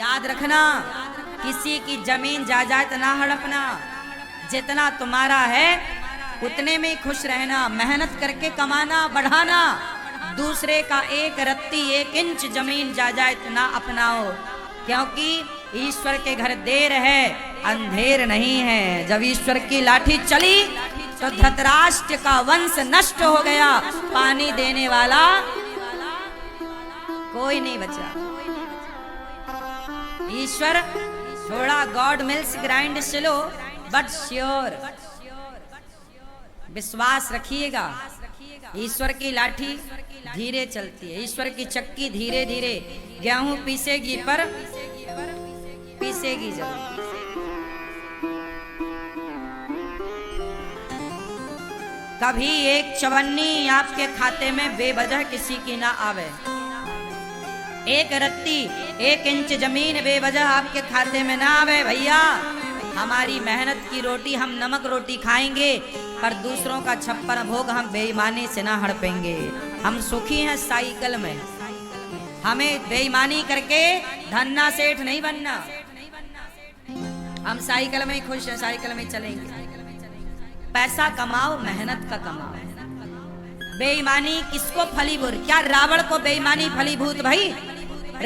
याद रखना, किसी की जमीन जायदाद ना हड़पना। जितना तुम्हारा है उतने में खुश रहना, मेहनत करके कमाना बढ़ाना। दूसरे का एक रत्ती एक इंच जमीन जायदाद ना अपनाओ, क्योंकि ईश्वर के घर देर है अंधेर नहीं है। जब ईश्वर की लाठी चली तो धृतराष्ट्र का वंश नष्ट हो गया, पानी देने वाला कोई नहीं बचा। ईश्वर थोड़ा God mills grind slow but sure, विश्वास रखिएगा। ईश्वर की लाठी धीरे चलती है, ईश्वर की चक्की धीरे धीरे गेहूं पीसेगी पर पीसेगी जरूर। कभी एक चवन्नी आपके खाते में बेवजह किसी की ना आवे, एक रत्ती एक इंच जमीन बेवजह आपके खाते में ना आवे। भैया हमारी मेहनत की रोटी हम नमक रोटी खाएंगे, पर दूसरों का छप्पन भोग हम बेईमानी से ना हड़पेंगे। हम सुखी हैं साइकिल में, हमें बेईमानी करके धन्ना सेठ नहीं बनना। हम साइकिल में ही खुश हैं, साइकिल में चलेंगे। पैसा कमाओ, मेहनत का कमाओ। बेईमानी किसको फलीभूत, क्या रावण को बेईमानी फलीभूत? भाई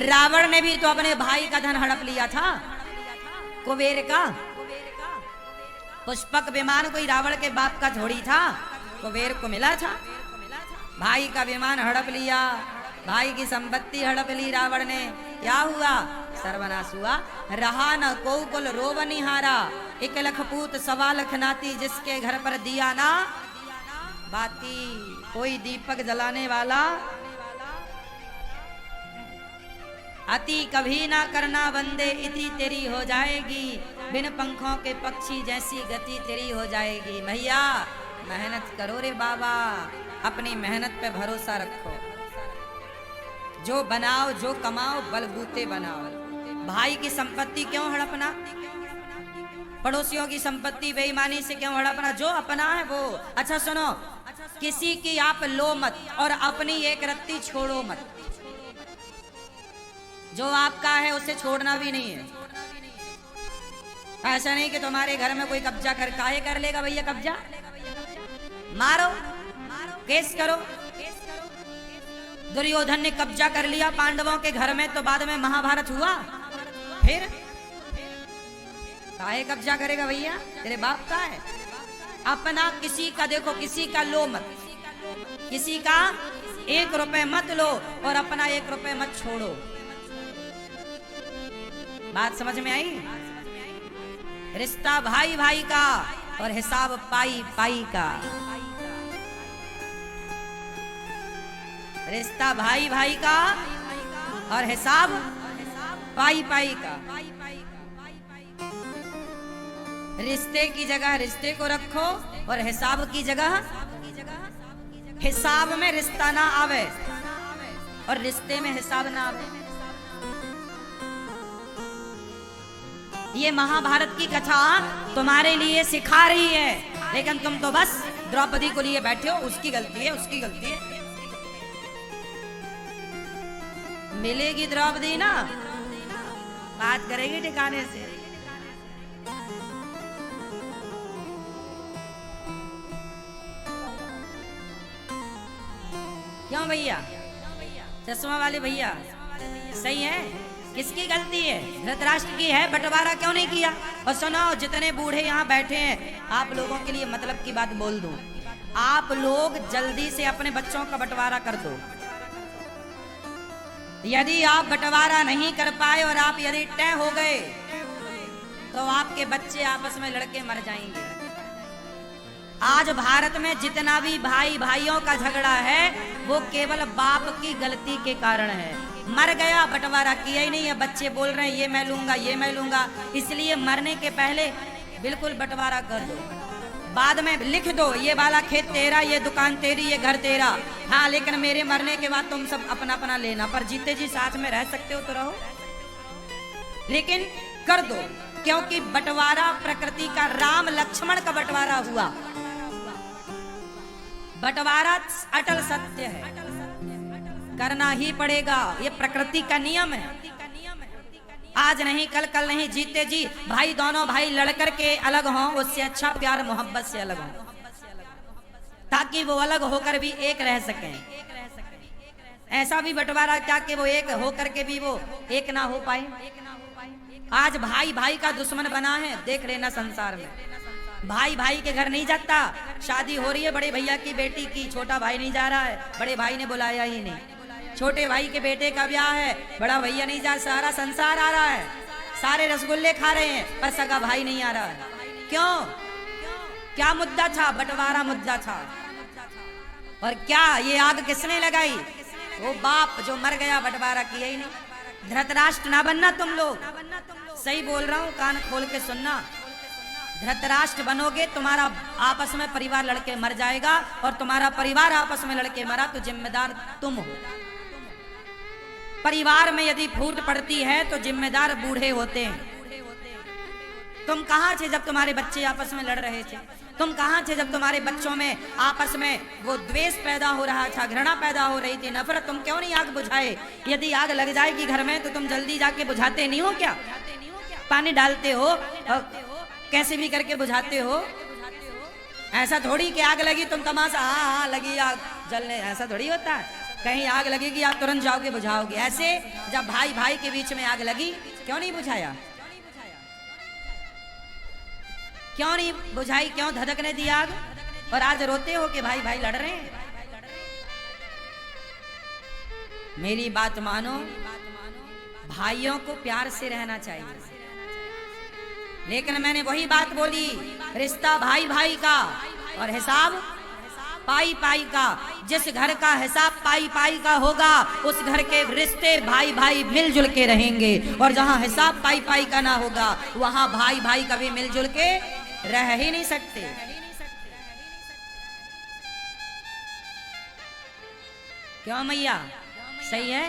रावण ने भी तो अपने भाई का धन हड़प लिया था, कुबेर का। पुष्पक विमान कोई रावण के बाप का थोड़ी था, कुबेर को मिला था। भाई का विमान हड़प लिया, भाई की संपत्ति हड़प ली रावण ने। क्या हुआ? सर्वनाश हुआ। रहा न को कुल रोवनिहारा, 1 लख पूत 1.25 लाख नाती, जिसके घर पर दिया ना बाती। कोई दीपक जलाने वाला अति कभी ना करना बंदे, इति तेरी हो जाएगी। बिन पंखों के पक्षी जैसी गति तेरी हो जाएगी। भैया मेहनत करो रे बाबा, अपनी मेहनत पे भरोसा रखो। जो बनाओ जो कमाओ बलबूते बनाओ। भाई की संपत्ति क्यों हड़पना, पड़ोसियों की संपत्ति बेईमानी से क्यों हड़पना? जो अपना है वो। अच्छा सुनो, किसी की आप लो मत और अपनी एक रत्ती छोड़ो मत। जो आपका है उसे छोड़ना भी नहीं है। ऐसा नहीं कि तुम्हारे घर में कोई कब्जा कर, काहे कर लेगा भैया कब्जा? मारो, केस करो। दुर्योधन ने कब्जा कर लिया पांडवों के घर में, तो बाद में महाभारत हुआ। फिर काहे कब्जा करेगा भैया? तेरे बाप का है। अपना किसी का देखो, किसी का लो मत, किसी का 1 रुपए मत लो और अपना 1 रुपए मत छोड़ो। बात समझ में आई? रिश्ता भाई भाई का और हिसाब पाई पाई का। रिश्ता भाई भाई का और हिसाब पाई पाई का। रिश्ते की जगह रिश्ते को रखो और हिसाब की जगह हिसाब में रिश्ता ना आवे और रिश्ते में हिसाब ना आवे। ये महाभारत की कथा तुम्हारे लिए सिखा रही है, लेकिन तुम तो बस द्रौपदी को लिए बैठे हो। उसकी गलती है, उसकी गलती है। मिलेगी द्रौपदी ना, बात करेगी ठिकाने से। क्यों भैया? चश्मा वाले भैया सही है? किसकी गलती है? धृतराष्ट्र की है। बंटवारा क्यों नहीं किया? और सुनो, जितने बूढ़े यहाँ बैठे हैं, आप लोगों के लिए मतलब की बात बोल दूं। आप लोग जल्दी से अपने बच्चों का बंटवारा कर दो। यदि आप बंटवारा नहीं कर पाए और आप यदि तय हो गए, तो आपके बच्चे आपस में लड़के मर जाएंगे। आज भारत में जितना भी भाई भाइयों का झगड़ा है, वो केवल बाप की गलती के कारण है। मर गया, बंटवारा किया ही नहीं है। बच्चे बोल रहे हैं ये मैं लूंगा, ये मैं लूंगा। इसलिए मरने के पहले बिल्कुल बंटवारा कर दो। बाद में लिख दो, ये वाला खेत तेरा, ये दुकान तेरी, ये घर तेरा। हाँ, लेकिन मेरे मरने के बाद तुम सब अपना अपना लेना। पर जीते जी साथ में रह सकते हो तो रहो, लेकिन कर दो। क्योंकि बंटवारा प्रकृति का, राम लक्ष्मण का बंटवारा हुआ। बंटवारा अटल सत्य है, करना ही पड़ेगा। ये प्रकृति का नियम है। आज नहीं कल, कल नहीं जीते जी भाई, दोनों भाई लड़ करके अलग हों, उससे अच्छा प्यार मोहब्बत से अलग हों, ताकि वो अलग होकर भी एक रह सकें। ऐसा भी बंटवारा क्या कि वो एक होकर के भी वो एक ना हो पाए। आज भाई भाई का दुश्मन बना है, देख लेना संसार में। भाई भाई के घर नहीं जाता, शादी हो रही है बड़े भैया की बेटी की, छोटा भाई नहीं जा रहा है, बड़े भाई ने बुलाया ही नहीं। छोटे भाई के बेटे का ब्याह है, बड़ा भैया नहीं जा, सारा संसार आ रहा है, सारे रसगुल्ले खा रहे हैं, पर सगा भाई नहीं आ रहा है। क्यों? क्या मुद्दा था? बंटवारा मुद्दा था। और क्या ये आग किसने लगाई? वो बाप जो मर गया, बंटवारा किया ही नहीं। धृतराष्ट्र ना बनना तुम लोग, सही बोल रहा हूं, कान खोल के सुनना। धृतराष्ट्र बनोगे, तुम्हारा आपस में परिवार लड़के मर जाएगा, और तुम्हारा परिवार आपस में लड़के मरा तो जिम्मेदार तुम हो। परिवार में यदि फूट पड़ती है तो जिम्मेदार बूढ़े होते हैं। तुम कहां थे जब तुम्हारे बच्चे आपस में लड़ रहे थे? तुम कहां थे जब तुम्हारे बच्चों में आपस में वो द्वेष पैदा हो रहा था, घृणा पैदा हो रही थी, नफरत? तुम क्यों नहीं आग बुझाए? यदि आग लग जाएगी घर में तो तुम जल्दी जाके बुझाते नहीं हो क्या? पानी डालते हो और कैसे भी करके बुझाते हो। ऐसा थोड़ी कि आग लगी तुम तमाशा, हाँ हाँ लगी आग जलने, ऐसा थोड़ी होता है। कहीं आग लगेगी आप तुरंत जाओगे बुझाओगे। ऐसे जब भाई भाई के बीच में आग लगी, क्यों नहीं बुझाया? क्यों नहीं बुझाई? क्यों धधकने दी आग? और आज रोते हो कि भाई भाई लड़ रहे हैं। मेरी बात मानो, भाइयों को प्यार से रहना चाहिए, लेकिन मैंने वही बात बोली, रिश्ता भाई भाई का और हिसाब पाई पाई का। जिस घर का हिसाब पाई पाई का होगा, उस घर के रिश्ते भाई भाई मिलजुल के रहेंगे, और जहां हिसाब पाई पाई का ना होगा, वहां भाई भाई कभी मिलजुल के रह ही नहीं सकते। क्यों मैया? सही है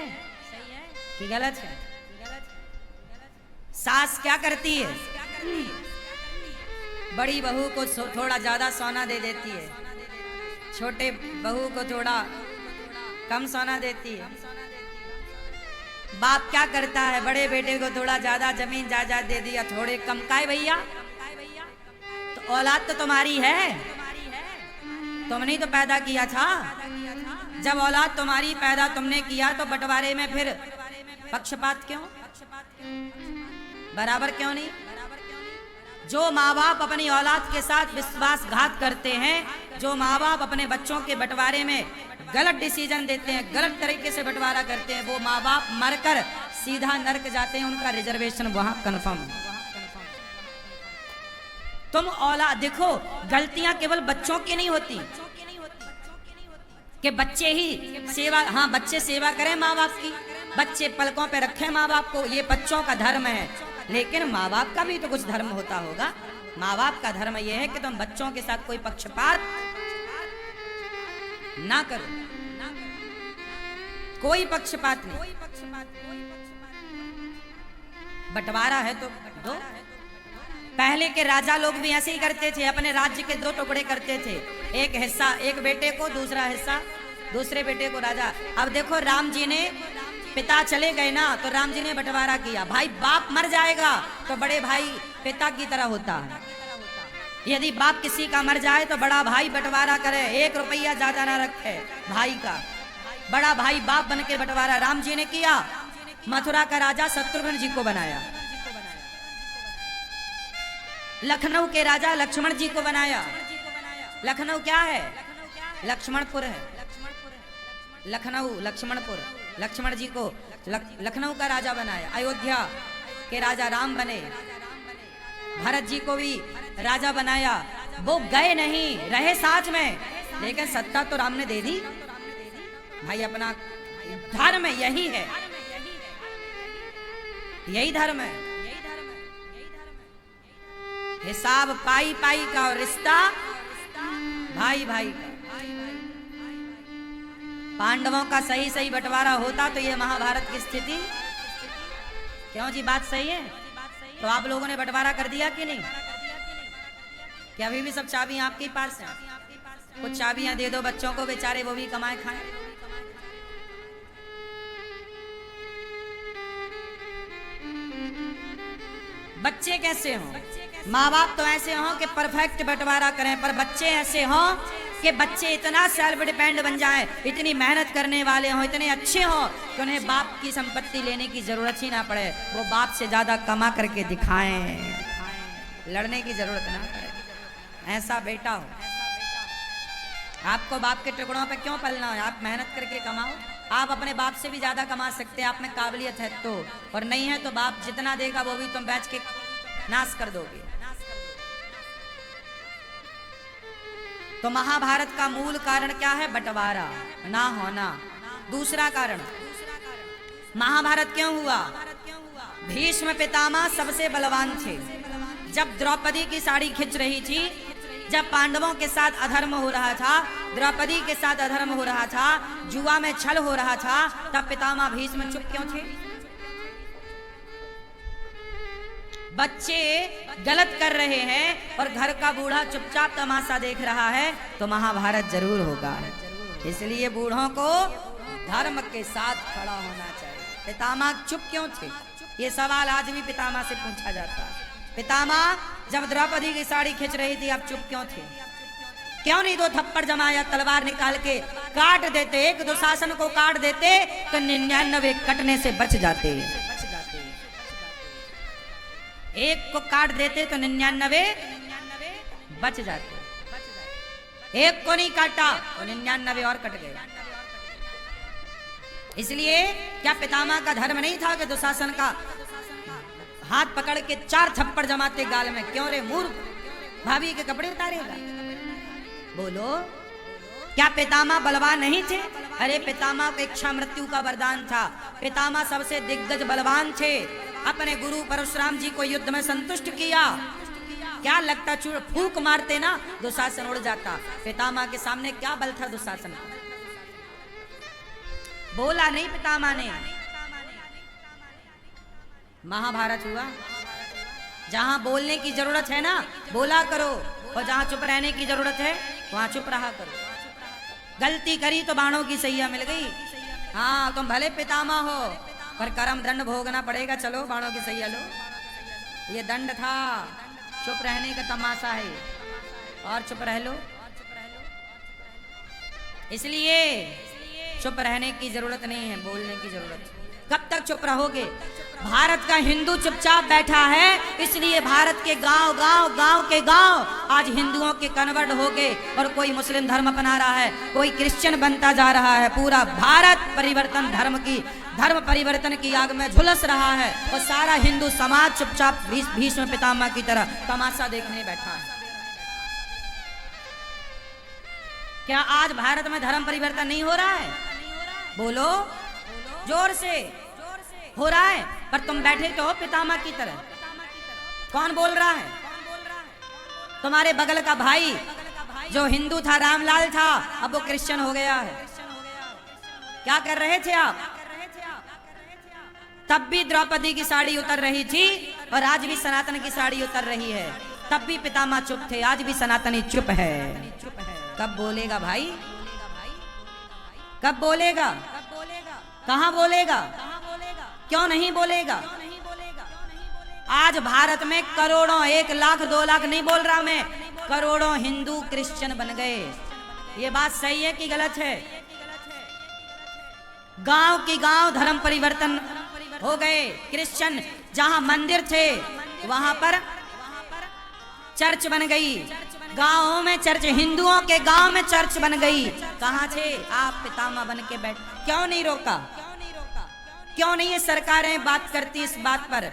कि गलत है? सास क्या करती है? बड़ी बहू को थोड़ा ज्यादा सोना दे देती है, छोटे बहू को थोड़ा कम सोना देती है। बाप क्या करता है? बड़े बेटे को थोड़ा ज्यादा जमीन जायदाद दे दिया, थोड़े कम। काहे भैया? तो औलाद तो तुम्हारी है, तुमने ही तो पैदा किया था। जब औलाद तुम्हारी पैदा तुमने किया, तो बंटवारे में फिर पक्षपात क्यों? बराबर क्यों नहीं? जो माँ बाप अपनी औलाद के साथ विश्वासघात करते हैं, जो माँ बाप अपने बच्चों के बंटवारे में गलत डिसीजन देते हैं, गलत तरीके से बंटवारा करते हैं, वो माँ बाप मरकर सीधा नरक जाते हैं, उनका रिजर्वेशन वहां कंफर्म। तुम औलाद देखो, गलतियां केवल बच्चों की नहीं होती कि बच्चे ही सेवा, हाँ बच्चे सेवा करें माँ बाप की, बच्चे पलकों पे रखें माँ बाप को, ये बच्चों का धर्म है। लेकिन माँ बाप का भी तो कुछ धर्म होता होगा। माँ बाप का धर्म यह है कि तुम बच्चों के साथ कोई पक्षपात ना करो, कोई पक्षपात नहीं। बंटवारा है तो दो। पहले के राजा लोग भी ऐसे ही करते थे, अपने राज्य के दो टुकड़े करते थे, एक हिस्सा एक बेटे को, दूसरा हिस्सा दूसरे बेटे को। राजा, अब देखो राम जी ने, पिता चले गए ना, तो राम जी ने बंटवारा किया। भाई बाप मर जाएगा तो बड़े भाई पिता की तरह होता है। यदि बाप किसी का मर जाए तो बड़ा भाई बंटवारा करे, 1 रुपया ज्यादा ना रखे भाई का। बड़ा भाई बाप बन के बंटवारा राम जी ने किया। मथुरा का राजा शत्रुघ्न जी को बनाया, लखनऊ के राजा लक्ष्मण जी को बनाया। लखनऊ क्या है? लक्ष्मणपुर है। लखनऊ लक्ष्मणपुर, लक्ष्मण जी को लखनऊ का राजा बनाया। अयोध्या के राजा राम बने। भरत जी को भी राजा बनाया। वो गए नहीं, रहे साथ में, लेकिन सत्ता तो राम ने दे दी। भाई अपना धर्म यही है, यही धर्म है। हिसाब पाई पाई का और रिश्ता भाई भाई का। पांडवों का सही सही बंटवारा होता तो ये महाभारत की स्थिति। क्यों जी, बात सही है? तो आप लोगों ने बंटवारा कर दिया कि नहीं? क्या अभी भी सब चाबियां आपके पास हैं? कुछ चाबियां दे दो बच्चों को, बेचारे वो भी कमाए खाएं। बच्चे कैसे हों? माँ बाप तो ऐसे हों कि परफेक्ट बंटवारा करें, पर बच्चे ऐसे हों कि बच्चे इतना सेल्फ डिपेंड बन जाएं, इतनी मेहनत करने वाले हों, इतने अच्छे हों कि उन्हें बाप की संपत्ति लेने की जरूरत ही ना पड़े, वो बाप से ज्यादा कमा करके दिखाएं, लड़ने की जरूरत ना पड़े, ऐसा बेटा हो। आपको बाप के टुकड़ों पे क्यों पलना है? आप मेहनत करके कमाओ, आप अपने बाप से भी ज्यादा कमा सकते हैं, आप में काबिलियत है तो, और नहीं है तो बाप जितना देगा वो भी तुम बेच के नाश कर दोगे। तो महाभारत का मूल कारण क्या है? बंटवारा ना होना। दूसरा कारण, महाभारत क्यों हुआ? भीष्म पितामह सबसे बलवान थे। जब द्रौपदी की साड़ी खिंच रही थी, जब पांडवों के साथ अधर्म हो रहा था, द्रौपदी के साथ अधर्म हो रहा था, जुआ में छल हो रहा था, तब पितामह भीष्म चुप क्यों थे? बच्चे गलत कर रहे हैं और घर का बूढ़ा चुपचाप तमाशा देख रहा है, तो महाभारत जरूर होगा। इसलिए बूढ़ों को धर्म के साथ खड़ा होना चाहिए। पितामह चुप क्यों थे? ये सवाल आज भी पितामह से पूछा जाता है। पितामह जब द्रौपदी की साड़ी खींच रही थी, आप चुप क्यों थे? क्यों नहीं दो थप्पड़ जमाया, तलवार निकाल के काट देते? एक दुशासन को काट देते तो 99 कटने से बच जाते। एक को काट देते तो 99 बच जाते। एक को नहीं काटा तो 99 और कट गए। इसलिए क्या पितामह का धर्म नहीं था कि दुशासन का हाथ पकड़ के 4 थप्पड़ जमाते गाल में? क्यों रे मूर्ख, भाभी के कपड़े उतारेगा? बोलो, क्या पितामह बलवान नहीं थे? अरे पितामह को इच्छा मृत्यु का वरदान था। पितामह सबसे दिग्गज बलवान थे। अपने गुरु परशुराम जी को युद्ध में संतुष्ट किया। क्या लगता, चूड़ फूंक मारते ना दुशासन उड़ जाता। पितामह के सामने क्या बल था दुशासन का? बोला नहीं पितामह ने। महाभारत हुआ, जहां बोलने की जरूरत है ना बोला करो, और जहां चुप रहने की जरूरत है वहां चुप रहा करो। गलती करी तो बाणों की सैया मिल गई। हाँ, तुम भले पितामह हो पर कर्म दंड भोगना पड़ेगा। चलो बाणों की सैया लो, ये दंड था। चुप रहने का तमाशा है, और चुप रह लो। इसलिए चुप रहने की जरूरत नहीं है, बोलने की जरूरत है। कब तक चुप रहोगे? भारत का हिंदू चुपचाप बैठा है, इसलिए भारत के गांव के गांव आज हिंदुओं के कन्वर्ट हो गए, और कोई मुस्लिम धर्म अपना रहा है, कोई क्रिश्चियन बनता जा रहा है। पूरा भारत धर्म परिवर्तन की आग में झुलस रहा है, और सारा हिंदू समाज चुपचाप भीष्म पितामह की तरह तमाशा देखने बैठा है। क्या आज भारत में धर्म परिवर्तन नहीं हो रहा है? बोलो जोर से। हो रहा है, पर तुम बैठे तो हो पितामह की तरह। कौन बोल रहा है? तुम्हारे बगल का भाई जो हिंदू था, रामलाल था, अब वो क्रिश्चियन हो गया है। क्या कर रहे थे आप? तब भी द्रौपदी की साड़ी उतर रही थी, और आज भी सनातन की साड़ी उतर रही है। तब भी पितामह चुप थे, आज भी सनातनी चुप है। कब बोलेगा भाई? कब बोलेगा? कहां बोलेगा? क्यों नहीं बोलेगा? आज भारत में करोड़ों, 1 लाख 2 लाख नहीं बोल रहा मैं, करोड़ों हिंदू क्रिश्चियन बन गए। ये बात सही है कि गलत है? गांव की गांव धर्म परिवर्तन हो गए। क्रिश्चियन जहां मंदिर थे वहां पर चर्च बन गई। गांवों में चर्च, हिंदुओं के गांव में चर्च बन गई। कहां थे आप? पितामह बन के बैठ। क्यों नहीं रोका? क्यों नहीं ये सरकारें बात करती इस बात पर?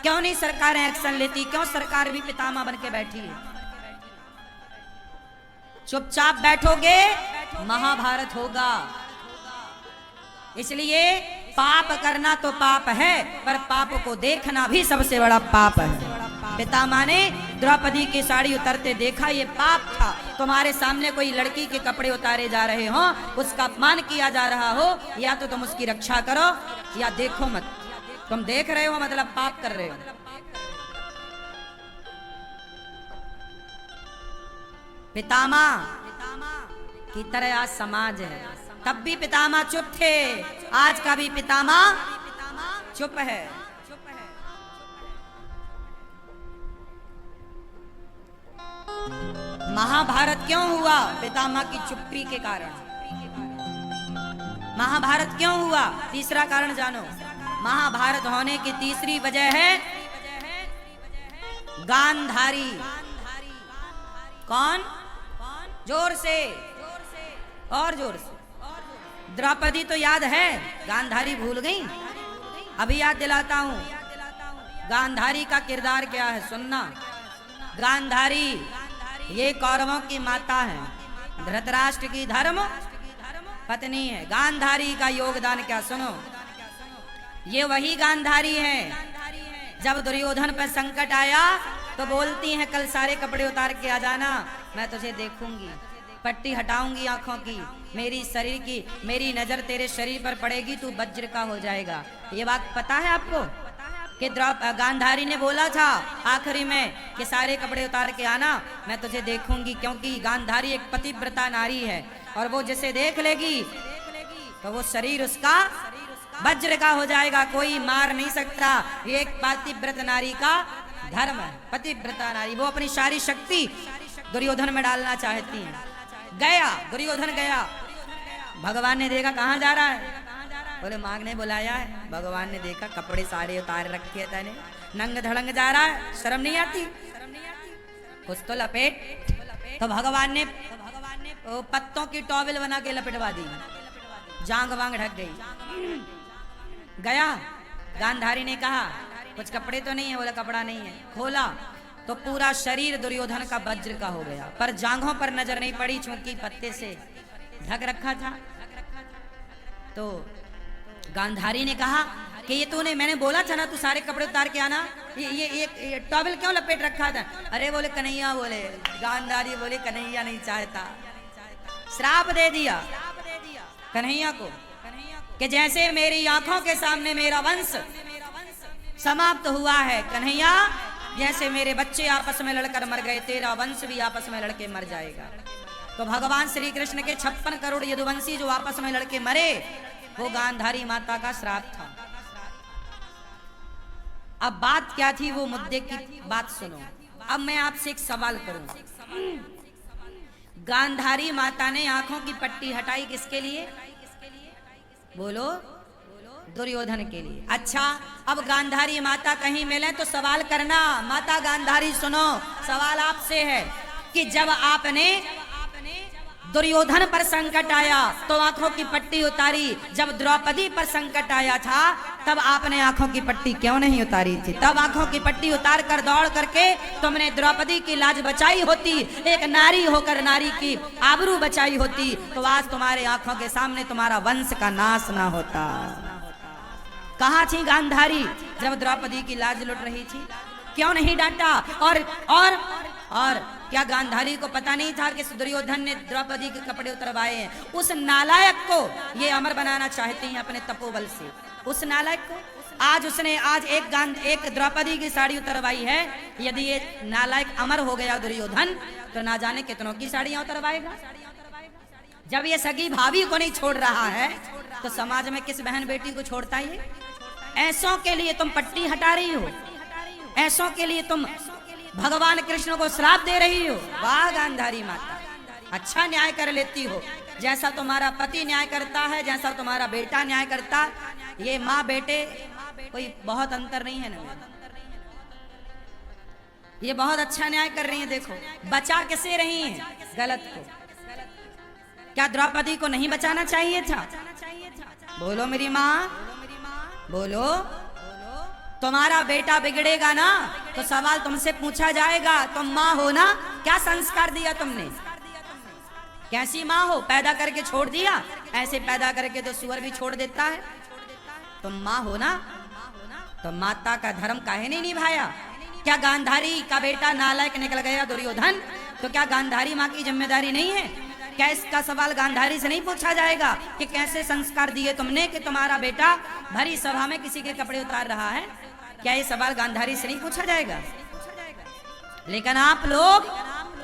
क्यों नहीं सरकारें एक्शन लेती? क्यों सरकार भी पितामह बन के बैठी है? चुपचाप बैठोगे महाभारत होगा। इसलिए पाप करना तो पाप है, पर पाप को देखना भी सबसे बड़ा पाप है। पितामह ने द्रौपदी की साड़ी उतरते देखा, ये पाप था। तुम्हारे सामने कोई लड़की के कपड़े उतारे जा रहे हो, उसका अपमान किया जा रहा हो, या तो तुम उसकी रक्षा करो या देखो मत। तुम देख रहे हो मतलब पाप कर रहे हो। पितामह की तरह आज समाज है। तब भी पितामह चुप थे, आज का भी पितामह चुप है। महाभारत क्यों हुआ? पितामह की चुप्पी के कारण। महाभारत क्यों हुआ? तीसरा कारण जानो। महाभारत होने की तीसरी वजह है गांधारी। कौन? जोर से और जोर से। द्रौपदी तो याद है, गांधारी भूल गई? अभी याद दिलाता हूं। गांधारी का किरदार क्या है सुनना। गांधारी ये कौरवों की माता है, धृतराष्ट्र की धर्म पत्नी है। गांधारी का योगदान क्या सुनो। ये वही गांधारी है जब दुर्योधन पर संकट आया तो बोलती हैं कल सारे कपड़े उतार के आ जाना, मैं तुझे देखूंगी, पट्टी हटाऊंगी आंखों की, मेरी शरीर की, मेरी नजर तेरे शरीर पर पड़ेगी, तू वज्र का हो जाएगा। ये बात पता है आपको कि गांधारी ने बोला था आखिरी में कि सारे कपड़े उतार के आना, मैं तुझे देखूंगी, क्योंकि गांधारी एक पतिव्रता नारी है और वो जिसे देख लेगी तो वो शरीर उसका वज्र का हो जाएगा, कोई मार नहीं सकता। ये एक पतिव्रत नारी का धर्म है, पतिव्रता नारी। वो अपनी सारी शक्ति दुर्योधन में डालना चाहती है। गया दुर्योधन, गया, भगवान ने देखा कहाँ जा रहा है, बोले मांग ने बुलाया है। भगवान ने देखा कपड़े सारे उतार रखे थे, नंग धड़ंग जा रहा है, शर्म नहीं आती, कुछ तो लपेट। तो भगवान ने पत्तों की टॉवेल बना के लपेटवा दी, जांग वांग ढक गई। गया, गांधारी ने कहा कुछ कपड़े तो नहीं है, बोला कपड़ा नहीं है। खोला तो पूरा शरीर दुर्योधन का वज्र का हो गया, पर जांघों पर नजर नहीं पड़ी चूंकि पत्ते से ढक रखा था। तो गांधारी ने कहा कि ये तूने, मैंने बोला था ना तू सारे कपड़े उतार के आना, ये टॉवेल क्यों लपेट रखा था? अरे बोले कन्हैया, बोले गांधारी बोले कन्हैया नहीं चाहता, श्राप दे दिया कन्हैया को कि जैसे मेरी आंखों के सामने मेरा वंश समाप्त हुआ है कन्हैया, जैसे मेरे बच्चे आपस में लड़कर मर गए, तेरा वंश भी आपस में लड़के मर जाएगा। तो भगवान श्री कृष्ण के 56 करोड़ यदुवंशी जो आपस में लड़के मरे, वो गांधारी माता का श्राप था। अब बात क्या थी, वो मुद्दे की बात सुनो। अब मैं आपसे एक सवाल करूं। गांधारी माता ने आंखों की पट्टी हटाई किसके लिए? बोलो, दुर्योधन के लिए। अच्छा, अब गांधारी माता कहीं मिले तो सवाल करना। माता गांधारी सुनो, सवाल आपसे है कि जब आपने दुर्योधन पर संकट आया तो आंखों की पट्टी उतारी, जब द्रौपदी पर संकट आया था तब आपने आंखों की पट्टी क्यों नहीं उतारी थी? तब आंखों की पट्टी उतार कर दौड़ करके तुमने द्रौपदी की लाज बचाई होती, एक नारी होकर नारी की आबरू बचाई होती, तो आज तुम्हारे आंखों के सामने तुम्हारा वंश का नाश ना होता। कहाँ थी गांधारी जब द्रौपदी की लाज लुट रही थी? क्यों नहीं डांटा? और क्या गांधारी को पता नहीं था कि दुर्योधन ने द्रौपदी के कपड़े उतरवाए हैं? उस नालायक को ये अमर बनाना चाहती हैं अपने तपोबल से। उस नालायक को आज एक द्रौपदी की साड़ी उतरवाई है। यदि ये नालायक अमर हो गया दुर्योधन तो ना जाने कितनों की साड़ियां उतरवाएगा। जब ये सगी भाभी को नहीं छोड़ रहा है तो समाज में किस बहन बेटी को छोड़ता है? ऐसों के लिए तुम पट्टी हटा रही हो, ऐसों के लिए तुम भगवान कृष्ण को श्राप दे रही हो। वाह गांधारी माता, अच्छा न्याय कर लेती हो। जैसा तुम्हारा पति न्याय करता है, जैसा तुम्हारा बेटा न्याय करता, ये माँ बेटे कोई बहुत अंतर नहीं है ना। ये बहुत अच्छा न्याय कर रही है। देखो बचा कैसे रही है गलत को। क्या द्रौपदी को नहीं बचाना चाहिए था? बोलो मेरी माँ, बोलो। तुम्हारा बेटा बिगड़ेगा ना तो सवाल तुमसे पूछा जाएगा। तुम माँ हो ना, क्या संस्कार दिया तुमने? कैसी माँ हो? पैदा करके छोड़ दिया? ऐसे पैदा करके तो सुअर भी छोड़ देता है। तुम माँ हो ना, तो माता का धर्म काहे नहीं निभाया? क्या गांधारी का बेटा नालायक निकल गया दुर्योधन, तो क्या गांधारी माँ की जिम्मेदारी नहीं है? क्या इसका सवाल गांधारी से नहीं पूछा जाएगा कि कैसे संस्कार दिए तुमने कि तुम्हारा बेटा भरी सभा में किसी के कपड़े उतार रहा है? क्या ये सवाल गांधारी से नहीं पूछा जाएगा? लेकिन आप लोग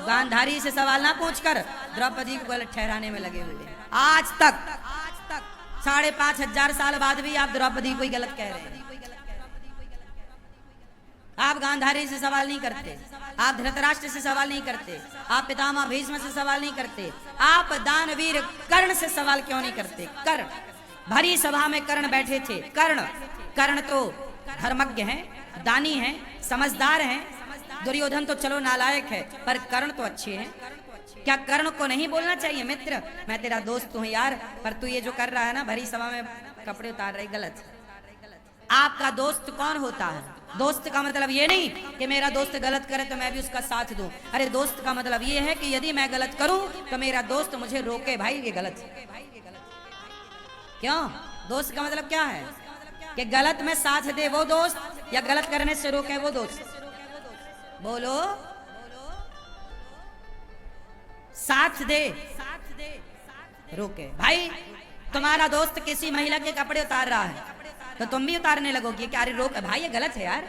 गांधारी से सवाल ना पूछकर द्रौपदी को गलत ठहराने में लगे हुए हैं। आज तक 5,500 साल बाद भी आप द्रौपदी को ही गलत कह रहे हैं। आप गांधारी से सवाल नहीं करते, आप धृतराष्ट्र से सवाल नहीं करते, आप पितामह भीष्म से सवाल नहीं करते, आप दानवीर कर्ण से सवाल क्यों नहीं करते? कर्ण, भरी सभा में कर्ण बैठे थे। कर्ण तो धर्मज्ञ हैं, दानी हैं, समझदार हैं। दुर्योधन तो चलो नालायक है, पर कर्ण तो अच्छे हैं। क्या कर्ण को नहीं बोलना चाहिए मित्र, मैं तेरा दोस्त हूं यार, पर तू ये जो कर रहा है ना, भरी सभा में कपड़े उतार रही, गलत। आपका दोस्त कौन होता है? दोस्त का मतलब ये नहीं कि मेरा दोस्त गलत करे तो मैं भी उसका साथ दूं। अरे दोस्त का मतलब ये है कि यदि मैं गलत करूं तो मेरा दोस्त मुझे रोके, भाई ये गलत है। क्यों? दोस्त का मतलब क्या है? कि गलत में साथ दे वो दोस्त, या गलत करने से रोके वो दोस्त? बोलो। साथ दे, रोके। भाई तुम्हारा दोस्त किसी महिला के कपड़े उतार रहा है तो तुम भी उतारने लगोगी कि अरे रोक भाई, ये गलत है यार,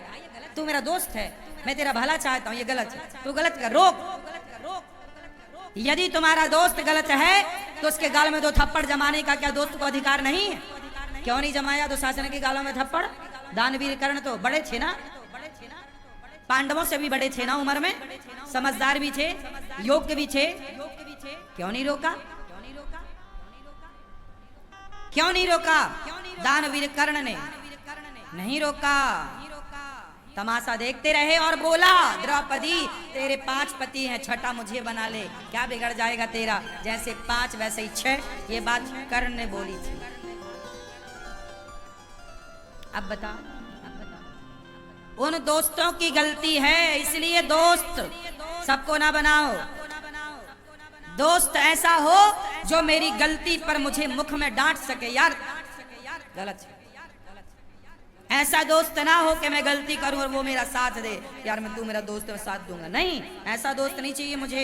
तू मेरा दोस्त है, मैं तेरा भला चाहता हूं, ये गलत है, तू गलत कर, रोक। यदि तुम्हारा दोस्त गलत है तो उसके गाल में 2 थप्पड़ जमाने का क्या दोस्त को अधिकार नहीं है? क्यों नहीं जमाया दुशासन के गालों में थप्पड़? दानवीर कर्ण तो बड़े थे ना, पांडवों से भी बड़े थे ना उम्र में, समझदार भी थे, योग्य भी थे। क्यों नहीं रोका? क्यों नहीं रोका? दानवीर कर्ण ने नहीं रोका, तमाशा देखते रहे और बोला, द्रौपदी तेरे 5 पति हैं, छठा मुझे बना ले, क्या बिगड़ जाएगा तेरा? जैसे 5 वैसे ही 6। ये बात कर्ण ने बोली थी। अब बता, उन दोस्तों की गलती है, इसलिए दोस्त सबको ना बनाओ। दोस्त ऐसा हो जो मेरी गलती पर मुझे मुख में डांट सके, यार गलत है। ऐसा दोस्त ना हो कि मैं गलती करूं और वो मेरा साथ दे, यार मैं तू मेरा दोस्त है साथ दूंगा, नहीं, ऐसा दोस्त नहीं चाहिए मुझे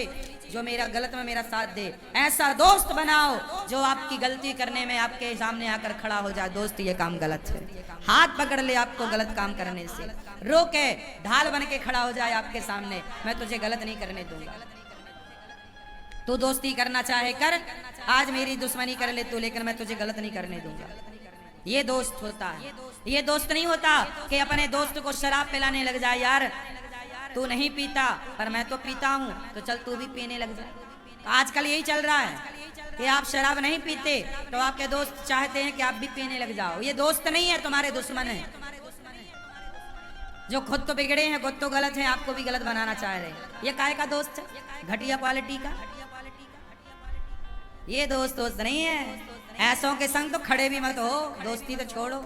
जो मेरा गलत में मेरा साथ दे। ऐसा दोस्त बनाओ जो आपकी गलती करने में आपके सामने आकर खड़ा हो जाए, दोस्त ये काम गलत है, हाथ पकड़ ले आपको गलत काम करने से, रोके, ढाल बन के खड़ा हो जाए आपके सामने, मैं तुझे गलत नहीं करने दूंगा। तू दोस्ती करना चाहे कर, आज मेरी दुश्मनी कर ले तू, लेकिन मैं तुझे गलत नहीं करने दूंगा। ये दोस्त होता है। ये दोस्त नहीं होता कि अपने दोस्त को शराब पिलाने लग जाए, यार तू नहीं पीता पर मैं तो पीता हूँ तो चल तू भी पीने लग जाए। तो आजकल यही चल रहा है कि आप शराब नहीं पीते तो आपके दोस्त चाहते हैं कि आप भी पीने लग जाओ। ये दोस्त नहीं है, तुम्हारे दुश्मन है, जो खुद तो बिगड़े हैं, खुद तो गलत है, आपको भी गलत बनाना चाह रहे हैं। ये काय का दोस्त है? घटिया क्वालिटी का। ये दोस्त नहीं है। ऐसों के संग तो खड़े भी मत हो, दोस्ती तो छोड़ो।